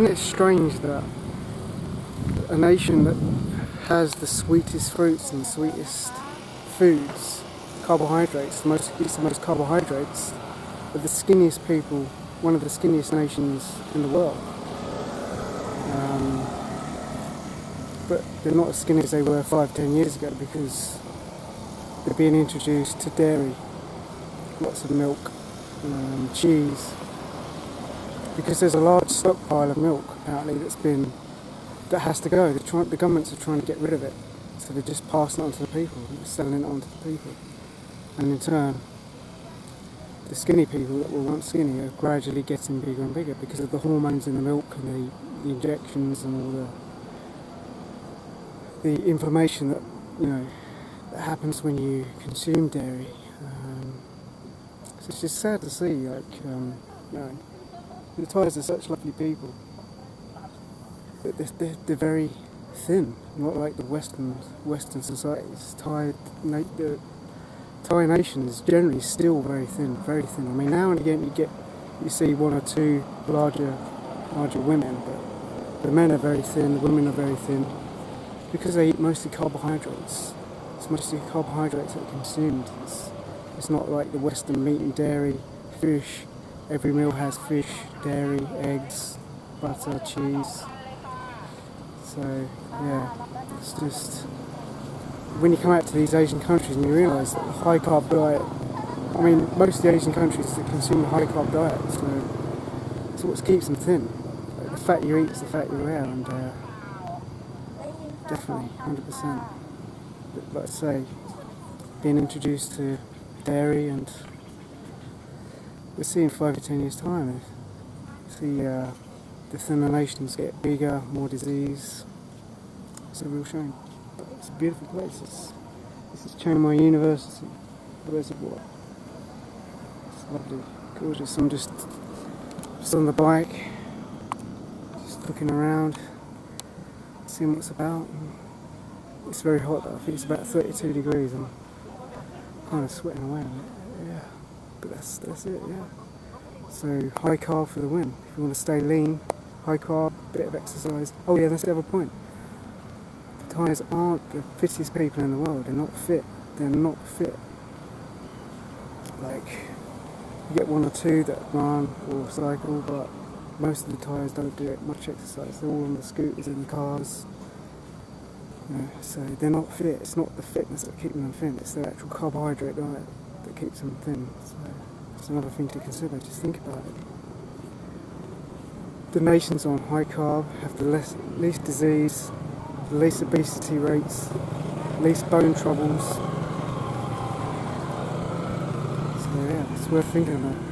isn't it strange that a nation that has the sweetest fruits and the sweetest foods, carbohydrates, eats the most carbohydrates, but the skinniest people, one of the skinniest nations in the world. But they're not as skinny as they were 5-10 years ago because they're being introduced to dairy, lots of milk, cheese, because there's a large stockpile of milk apparently that has to go. The governments are trying to get rid of it, so they're just passing it on to the people, selling it on to the people, and in turn the skinny people that were once skinny are gradually getting bigger and bigger because of the hormones in the milk and the injections and all the inflammation that that happens when you consume dairy. So it's just sad to see, the Thais are such lovely people, but they're very thin, not like the Western societies. The Thai nation is generally still very thin, very thin. I mean, now and again you see one or two larger women, but the men are very thin, the women are very thin, because they eat mostly carbohydrates. It's mostly carbohydrates that are consumed. It's not like the Western meat and dairy, fish. Every meal has fish, dairy, eggs, butter, cheese. So yeah, it's just when you come out to these Asian countries and you realise that the high carb diet. I mean, most of the Asian countries that consume a high carb diet, so it's what keeps them thin. Like, the fat you eat is the fat you wear, and definitely 100%. But like I say, being introduced to dairy, and we'll see in 5 to 10 years' time. See the thinner nations get bigger, more disease. It's a real shame. But it's a beautiful place. This is Chiang Mai University, the reservoir. It's lovely, gorgeous. I'm just on the bike, just looking around, seeing what's about. It's very hot though. I think it's about 32 degrees. I'm kind of sweating away on it. Yeah, but that's it. Yeah. So high carb for the win. If you want to stay lean, high carb, bit of exercise. Oh yeah, that's the other point. The Thais aren't the fittest people in the world. They're not fit. They're not fit. Like, you get one or two that run or cycle, but most of the Thais don't do much exercise. They're all on the scooters and the cars. So they're not fit. It's not the fitness that keeps them thin. It's the actual carbohydrate diet that keeps them thin. So it's another thing to consider. Just think about it. The nations on high carb have the least disease, the least obesity rates, least bone troubles. So yeah, it's worth thinking about.